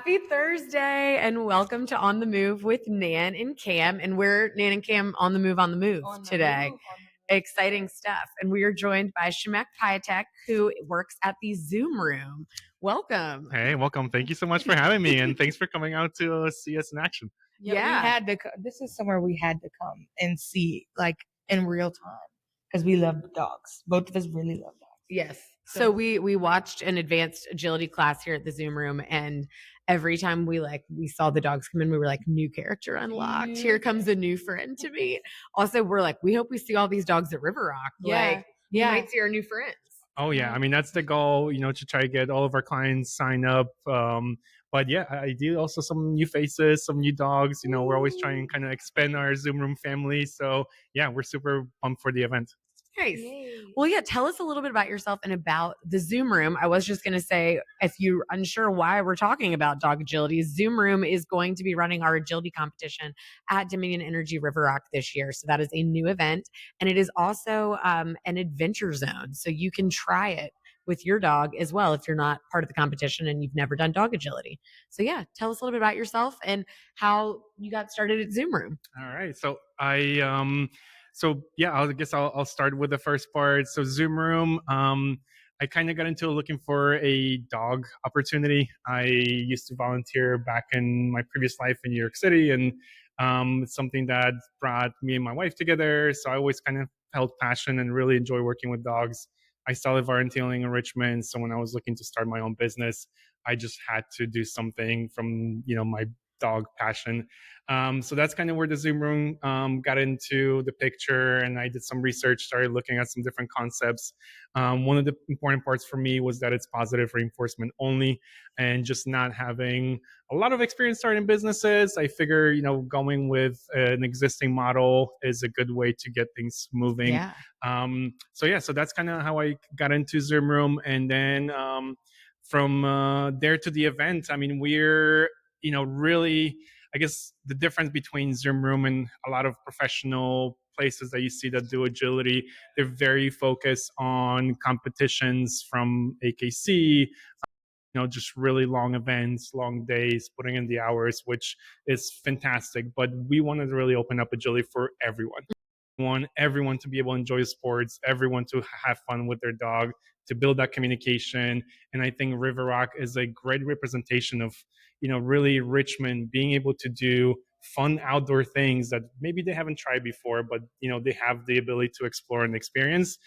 Happy Thursday and welcome to On the Move with Nan and Kam. And we're Nan and Kam on the move today. Exciting stuff. And we are joined by Shemeck Piatek, who works at the Zoom room. Welcome. Hey, welcome. Thank you so much for having me, and thanks for coming out to see us in action. We had to. This is somewhere we had to come and see, like in real time, because we love dogs. Both of us really love dogs. Yes. So we watched an advanced agility class here at the Zoom room, and every time we saw the dogs come in, we were like, new character unlocked. Here comes a new friend to meet. Also, we're like, we hope we see all these dogs at Riverrock. We might see our new friends. Oh yeah, I mean that's the goal, to try to get all of our clients sign up. But yeah, I do also some new faces, some new dogs. We're always trying to kind of expand our Zoom room family. So yeah, we're super pumped for the event. Nice. Well, yeah, tell us a little bit about yourself and about the Zoom room. I was just going to say, if you're unsure why we're talking about dog agility, Zoom room is going to be running our agility competition at Dominion Energy Riverrock this year. So that is a new event. And it is also an adventure zone. So you can try it with your dog as well if you're not part of the competition and you've never done dog agility. So yeah, tell us a little bit about yourself and how you got started at Zoom room. All right. So I guess I'll start with the first part. So Zoom room, I kind of got into looking for a dog opportunity. I used to volunteer back in my previous life in New York City, and it's something that brought me and my wife together. So I always kind of felt passion and really enjoy working with dogs. I started volunteering in Richmond, so when I was looking to start my own business, I just had to do something from my dog passion. So that's kind of where the Zoom room got into the picture, and I did some research, started looking at some different concepts. One of the important parts for me was that it's positive reinforcement only, and just not having a lot of experience starting businesses. I figure, going with an existing model is a good way to get things moving. So that's kind of how I got into Zoom room, and then from there to the event, I mean, we're really, I guess the difference between Zoom room and a lot of professional places that you see that do agility, they're very focused on competitions from AKC, just really long events, long days, putting in the hours, which is fantastic. But we wanted to really open up agility for everyone. We want everyone to be able to enjoy sports, everyone to have fun with their dog, to build that communication. And I think Riverrock is a great representation of, really Richmond being able to do fun outdoor things that maybe they haven't tried before, but they have the ability to explore and experience.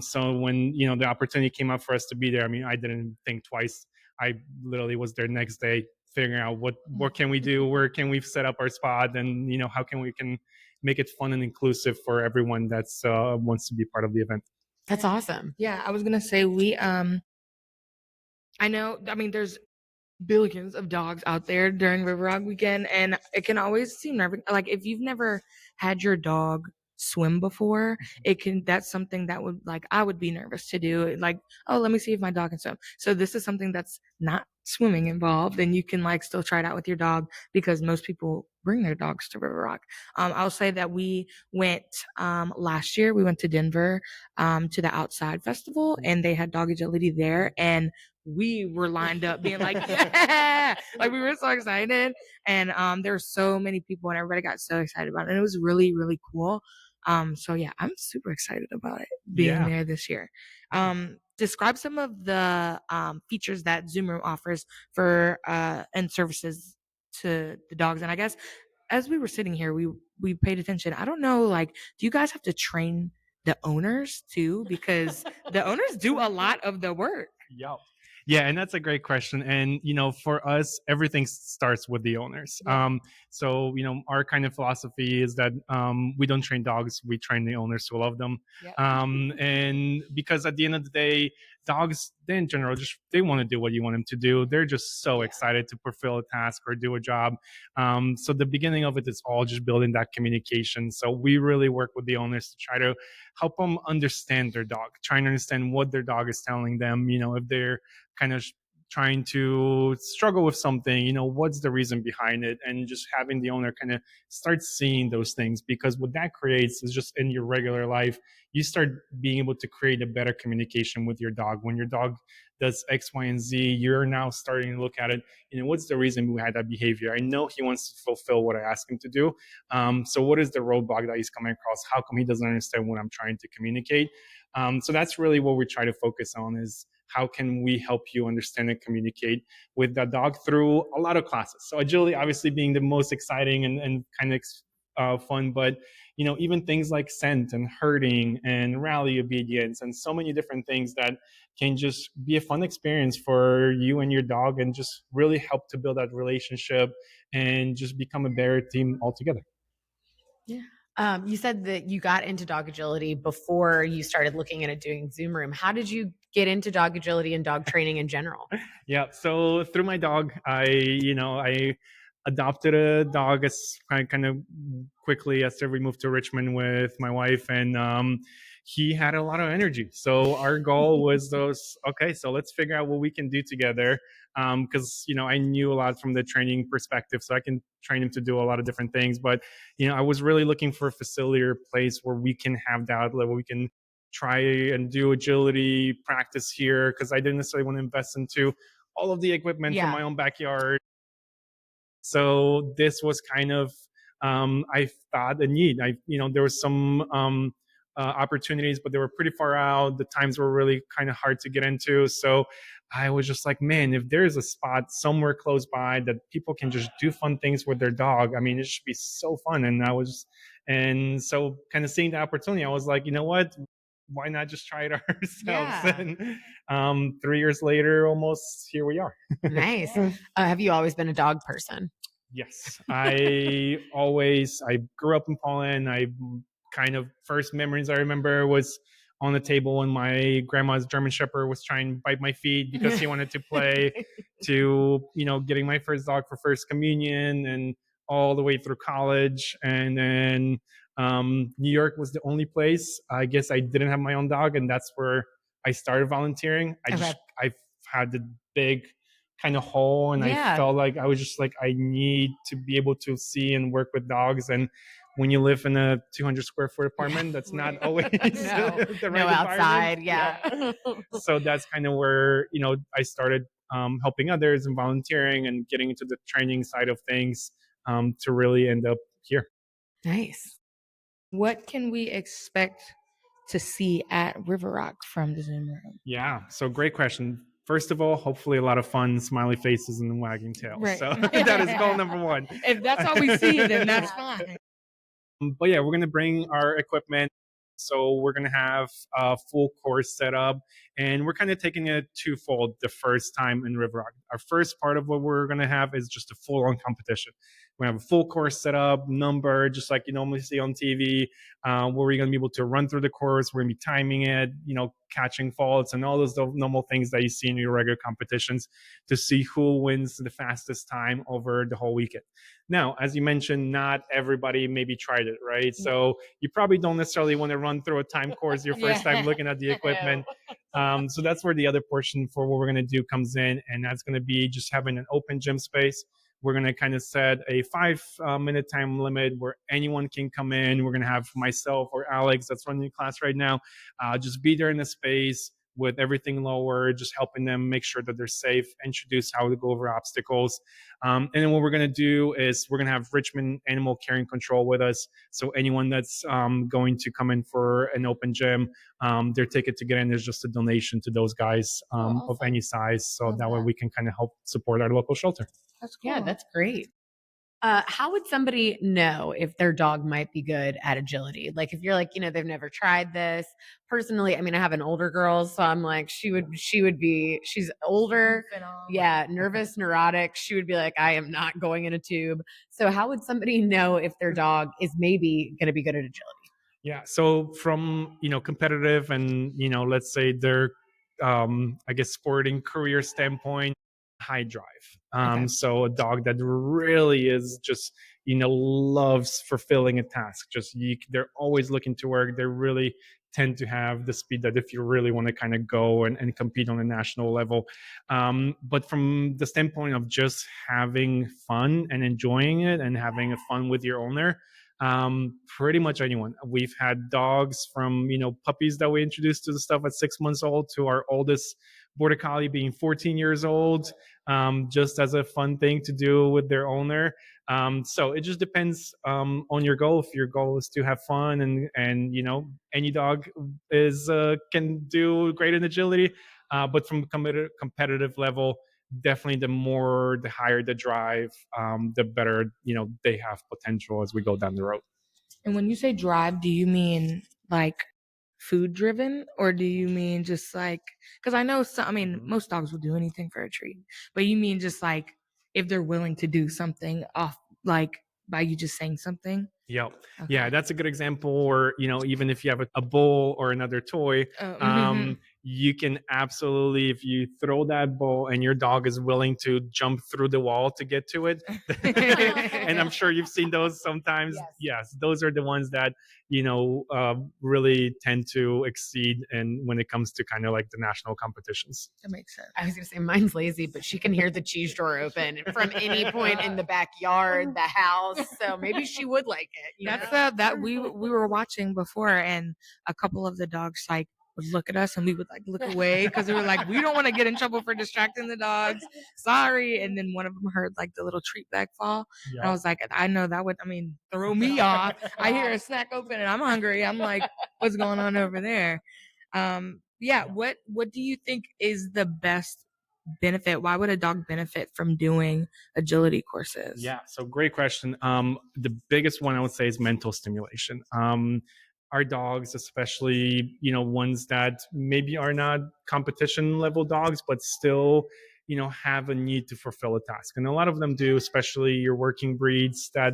So when the opportunity came up for us to be there, I mean, I didn't think twice. I literally was there next day figuring out what can we do, where can we set up our spot, and how can we make it fun and inclusive for everyone that's wants to be part of the event. That's awesome. Yeah, I was gonna say I know, I mean, there's billions of dogs out there during Riverrock weekend, and it can always seem nervous. Like if you've never had your dog swim before, that's something that I would be nervous to do. Like, oh, let me see if my dog can swim. So this is something that's not swimming involved, and you can still try it out with your dog, because most people bring their dogs to Riverrock. I'll say that we went last year. We went to Denver to the Outside Festival, and they had dog agility there, and we were lined up being like, yeah, we were so excited. And there were so many people, and everybody got so excited about it. And it was really, really cool. So yeah, I'm super excited about it being there this year. Describe some of the features that Zoom Room offers for and services to the dogs. And I guess as we were sitting here, we paid attention. I don't know, do you guys have to train the owners too? Because the owners do a lot of the work. Yep. Yeah, and that's a great question. And for us, everything starts with the owners. So our kind of philosophy is that we don't train dogs; we train the owners to love them. And because at the end of the day, dogs, they in general, they want to do what you want them to do. They're just so excited to fulfill a task or do a job. So the beginning of it is all just building that communication. So we really work with the owners to try to help them understand their dog, trying to understand what their dog is telling them. If they're kind of trying to struggle with something, what's the reason behind it? And just having the owner kind of start seeing those things, because what that creates is just in your regular life, you start being able to create a better communication with your dog. When your dog does X, Y, and Z, you're now starting to look at it, what's the reason we had that behavior? I know he wants to fulfill what I ask him to do. So what is the roadblock that he's coming across? How come he doesn't understand what I'm trying to communicate? So that's really what we try to focus on, is how can we help you understand and communicate with that dog through a lot of classes. So agility obviously being the most exciting and kind of fun, but even things like scent and herding and rally obedience and so many different things that can just be a fun experience for you and your dog, and just really help to build that relationship and just become a better team altogether. Yeah. You said that you got into dog agility before you started looking into doing Zoom Room. How did you get into dog agility and dog training in general? Yeah. So through my dog, I adopted a dog as kind of quickly after we moved to Richmond with my wife, and he had a lot of energy. So our goal was okay, so let's figure out what we can do together. Because I knew a lot from the training perspective, so I can train him to do a lot of different things. But I was really looking for a facility or place where we can have that outlet, where we can try and do agility practice here, because I didn't necessarily want to invest into all of the equipment from my own backyard. So this was kind of, I thought, a need. There was some opportunities, but they were pretty far out. The times were really kind of hard to get into. So I was just like, man, if there's a spot somewhere close by that people can just do fun things with their dog, I mean, it should be so fun. And so kind of seeing the opportunity, I was like, you know what? Why not just try it ourselves? Yeah. And 3 years later, almost, here we are. Nice. Have you always been a dog person? Yes, I grew up in Poland. I kind of first memories I remember was on the table when my grandma's German Shepherd was trying to bite my feet because he wanted to play, to getting my first dog for first communion, and all the way through college. And then New York was the only place I guess I didn't have my own dog, and that's where I started volunteering. I had the big kind of hole, and I felt like I was just like, I need to be able to see and work with dogs. And when you live in a 200 square foot apartment, that's not always the right outside. environment. So that's kind of where I started helping others and volunteering and getting into the training side of things, to really end up here. Nice. What can we expect to see at Riverrock from the Zoom Room? Yeah, so great question. First of all, hopefully a lot of fun, smiley faces and wagging tails. Right. So that is goal number one. If that's all we see, then that's fine. But yeah, we're going to bring our equipment. So we're going to have a full course set up, and we're kind of taking it twofold the first time in Riverrock. Our first part of what we're going to have is just a full-on competition. We have a full course set up, number, just like you normally see on TV, where we're going to be able to run through the course. We're going to be timing it, catching faults and all those normal things that you see in your regular competitions, to see who wins the fastest time over the whole weekend. Now, as you mentioned, not everybody maybe tried it, right? So you probably don't necessarily want to run through a time course your first time looking at the equipment. So that's where the other portion for what we're going to do comes in, and that's going to be just having an open gym space. We're going to kind of set a 5-minute time limit where anyone can come in. We're going to have myself or Alex, that's running the class right now, just be there in the space with everything lower, just helping them make sure that they're safe, introduce how to go over obstacles. And then what we're going to do is we're going to have Richmond Animal Care and Control with us. So anyone that's going to come in for an open gym, their ticket to get in is just a donation to those guys of any size. So that way we can kind of help support our local shelter. That's cool. Yeah, that's great. How would somebody know if their dog might be good at agility? Like if you're like, they've never tried this. Personally, I mean, I have an older girl, so I'm like, she's older. Yeah, nervous, neurotic. She would be like, I am not going in a tube. So how would somebody know if their dog is maybe going to be good at agility? Yeah. So from, competitive and, let's say their, I guess, sporting career standpoint, high drive. Okay. So a dog that really is just, loves fulfilling a task. They're always looking to work. They really tend to have the speed that if you really want to kind of go and compete on a national level. But from the standpoint of just having fun and enjoying it and having a fun with your owner, pretty much anyone. We've had dogs from, puppies that we introduced to the stuff at 6 months old to our oldest border collie being 14 years old, just as a fun thing to do with their owner. So it just depends on your goal. If your goal is to have fun and any dog can do great in agility, but from competitive level, definitely the higher the drive, the better they have potential as we go down the road. And when you say drive, do you mean like food driven, or do you mean just like, because I know some, I mean, most dogs will do anything for a treat, but you mean just like if they're willing to do something off, like by you just saying something? Yep. Okay. Yeah, that's a good example. Or, even if you have a bowl or another toy, you can absolutely, if you throw that bowl and your dog is willing to jump through the wall to get to it, and I'm sure you've seen those sometimes. Yes, those are the ones that, really tend to exceed and when it comes to kind of like the national competitions. That makes sense. I was gonna say mine's lazy, but she can hear the cheese drawer open from any point in the backyard, the house. So maybe she would like it. That's that we were watching before, and a couple of the dogs like would look at us and we would like look away because they were like, we don't want to get in trouble for distracting the dogs. Sorry. And then one of them heard like the little treat bag fall. Yep. And I was like, I know that would, throw me off. I hear a snack open and I'm hungry. I'm like, what's going on over there? What do you think is the best benefit? Why would a dog benefit from doing agility courses? Yeah, so great question. The biggest one I would say is mental stimulation. Our dogs, especially, ones that maybe are not competition level dogs, but still, have a need to fulfill a task. And a lot of them do, especially your working breeds that,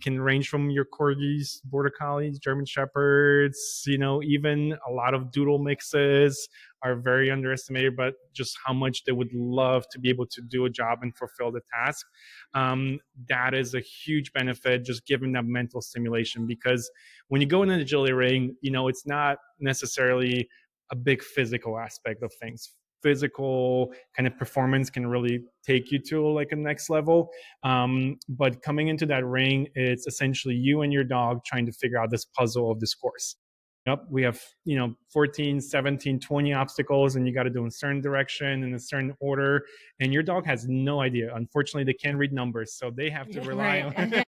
can range from your corgis, border collies, German shepherds, even a lot of doodle mixes are very underestimated, but just how much they would love to be able to do a job and fulfill the task. That is a huge benefit, just giving that mental stimulation, because when you go in an agility ring, it's not necessarily a big physical aspect of things. Physical kind of performance can really take you to like a next level. But coming into that ring, it's essentially you and your dog trying to figure out this puzzle of this course. Yep, we have 14, 17, 20 obstacles, and you got to do in a certain direction in a certain order, and your dog has no idea. Unfortunately, they can't read numbers, so they have to rely on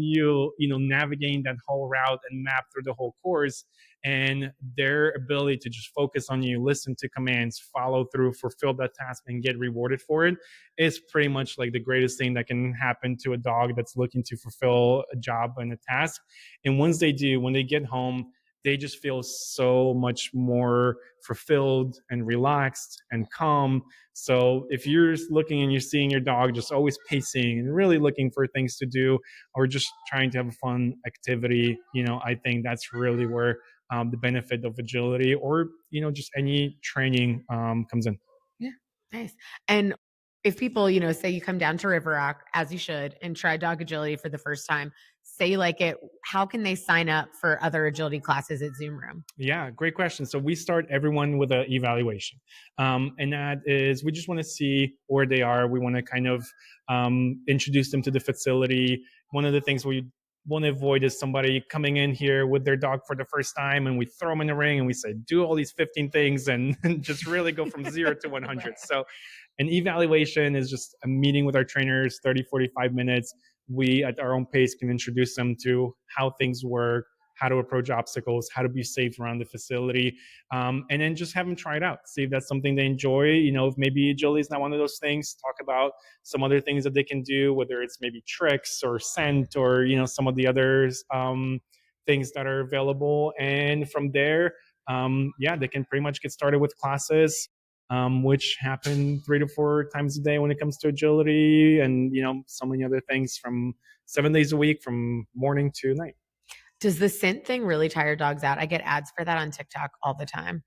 you navigating that whole route and map through the whole course. And their ability to just focus on you, listen to commands, follow through, fulfill that task, and get rewarded for it is pretty much like the greatest thing that can happen to a dog that's looking to fulfill a job and a task. And once they do, when they get home, they just feel so much more fulfilled and relaxed and calm. So if you're looking and you're seeing your dog just always pacing and really looking for things to do, or just trying to have a fun activity, I think that's really where the benefit of agility or, just any training comes in. Yeah. Nice. And if people, say you come down to Riverrock, as you should, and try dog agility for the first time, say you like it, how can they sign up for other agility classes at Zoom Room? Yeah, great question. So we start everyone with an evaluation. And that is, we just want to see where they are. We want to kind of introduce them to the facility. One of the things we want to avoid is somebody coming in here with their dog for the first time and we throw them in the ring and we say, do all these 15 things and just really go from 0 to 100. So an evaluation is just a meeting with our trainers, 30, 45 minutes. We, at our own pace, can introduce them to how things work, how to approach obstacles, how to be safe around the facility, and then just have them try it out. See if that's something they enjoy. If maybe agility is not one of those things, talk about some other things that they can do, whether it's maybe tricks or scent or, some of the other things that are available. And from there, they can pretty much get started with classes, which happen 3 to 4 times a day when it comes to agility, and so many other things from 7 days a week, from morning to night. Does the scent thing really tire dogs out? I get ads for that on TikTok all the time.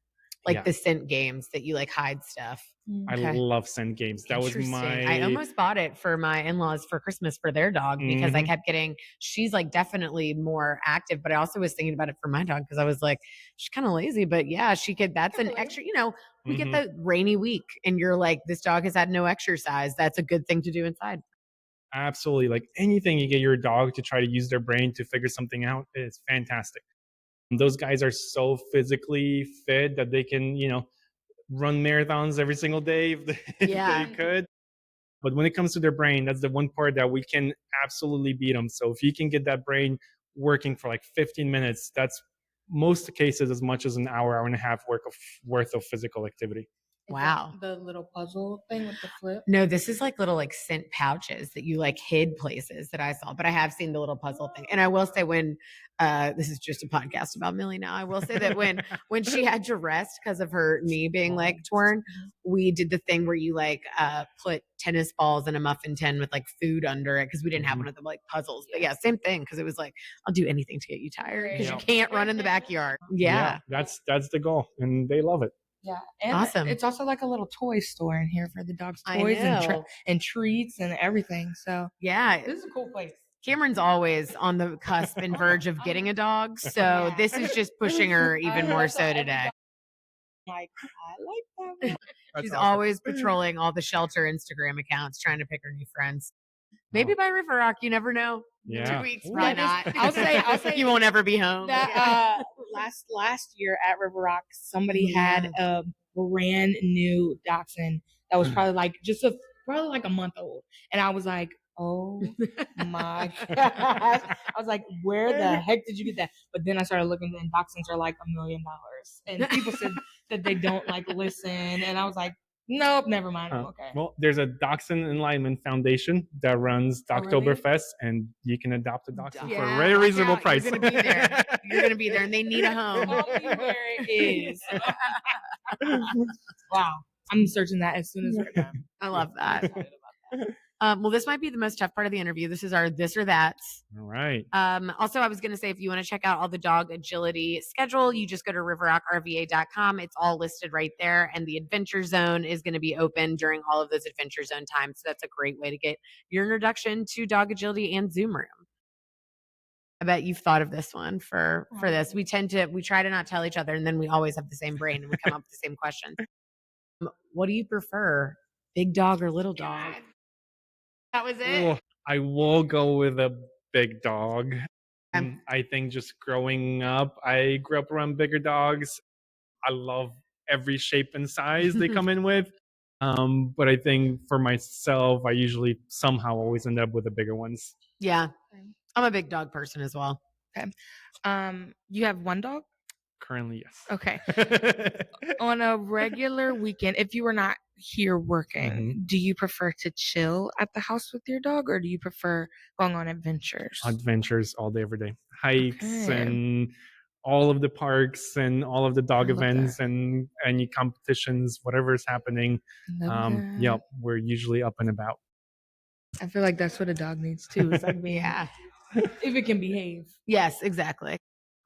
like Yeah. the scent games that you like hide stuff. I love scent games. That was Interesting. I almost bought it for my in-laws for Christmas for their dog because I kept getting, she's like definitely more active, but I also was thinking about it for my dog because I was like, she's kind of lazy, but yeah, she could, that's an extra, you know, we get the rainy week and you're like, this dog has had no exercise. That's a good thing to do inside. Absolutely. Like anything you get your dog to try to use their brain to figure something out is fantastic. Those guys are so physically fit that they can, you know, run marathons every single day if they could. But when it comes to their brain, that's the one part that we can absolutely beat them. So if you can get that brain working for like 15 minutes, that's most cases as much as an hour and a half worth of physical activity. Wow. The little puzzle thing with the flip? No, this is like little like scent pouches that you like hid places that I saw, but I have seen the little puzzle thing. And I will say when this is just a podcast about Millie now, I will say that when she had to rest because of her knee being like torn, we did the thing where you like put tennis balls in a muffin tin with like food under it because we didn't have one of them like puzzles. But yeah, same thing because it was like I'll do anything to get you tired because you can't run in the backyard. Yeah. That's the goal, and they love it. Yeah, and awesome. It's also like a little toy store in here for the dog's toys and treats and everything. So yeah, this is a cool place. Cameron's always on the cusp and verge of getting a dog, so this is just pushing her even more so today. Like, I like that. She's always patrolling all the shelter Instagram accounts, trying to pick her new friends. Maybe by Riverrock, you never know. Yeah. 2 weeks, probably not. I'll say you won't ever be home. That last year at Riverrock, somebody had a brand new dachshund that was probably like probably like a month old, and I was like, oh my gosh. I was like, where the heck did you get that? But then I started looking, and dachshunds are like $1 million, and people said that they don't like listen, and I was like, nope, never mind. Okay. Well, there's a Dachshund Enlightenment Foundation that runs Dogtoberfest, and you can adopt a dachshund for a very reasonable price. You're gonna be there. You're gonna be there, and they need a home. Tell me where it is. Wow, I'm searching that as soon as we're done. I love that. Well, this might be the most tough part of the interview. This is our this or that's. All right. Also, I was going to say, if you want to check out all the dog agility schedule, you just go to riverrockrva.com. It's all listed right there. And the adventure zone is going to be open during all of those adventure zone times. So that's a great way to get your introduction to dog agility and Zoom room. I bet you've thought of this one for this. We try to not tell each other, and then we always have the same brain and we come up with the same questions. What do you prefer, big dog or little dog? That was it. Oh, I will go with a big dog. I think just growing up, I grew up around bigger dogs. I love every shape and size they come in with. But I think for myself, I usually somehow always end up with the bigger ones. Yeah. I'm a big dog person as well. Okay. You have one dog? Currently, yes. Okay. On a regular weekend, if you were not here working, do you prefer to chill at the house with your dog, or do you prefer going on adventures? Adventures all day, every day. Hikes and all of the parks and all of the dog events and any competitions, whatever is happening. Yep, we're usually up and about. I feel like that's what a dog needs too. It's like if it can behave. Yes, exactly.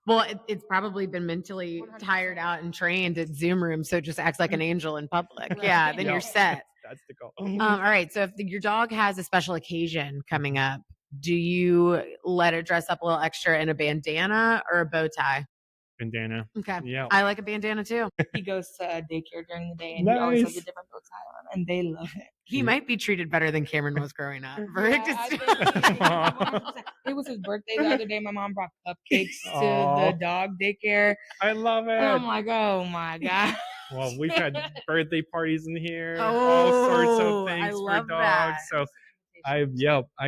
Well, it's probably been mentally tired out and trained at Zoom room, so it just acts like an angel in public. Right. Yeah, then you're set. That's the goal. All right, so if your dog has a special occasion coming up, do you let it dress up a little extra in a bandana or a bow tie? Bandana. Okay. Yeah. I like a bandana too. He goes to daycare during the day, and he always has a different bow tie on, and they love it. He might be treated better than Cameron was growing up. It was his birthday the other day. My mom brought cupcakes to the dog daycare. I love it. And I'm like, oh my God. Well, we've had birthday parties in here, all sorts of things for dogs. That. So I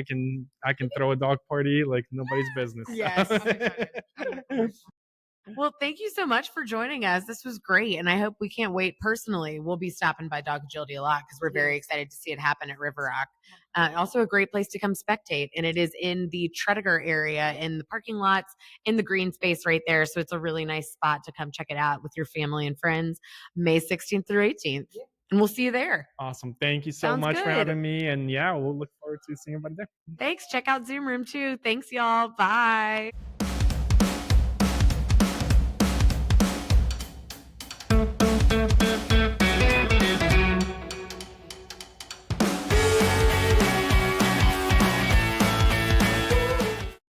can throw a dog party like nobody's business. Yes. Well, thank you so much for joining us. This was great. And I hope we can't wait personally. We'll be stopping by Dog Agility a lot because we're very excited to see it happen at Riverrock. Also a great place to come spectate. And it is in the Tredegar area, in the parking lots, in the green space right there. So it's a really nice spot to come check it out with your family and friends, May 16th through 18th. Yeah. And we'll see you there. Awesome. Thank you so much for having me. And we'll look forward to seeing everybody there. Thanks. Check out Zoom Room too. Thanks, y'all. Bye.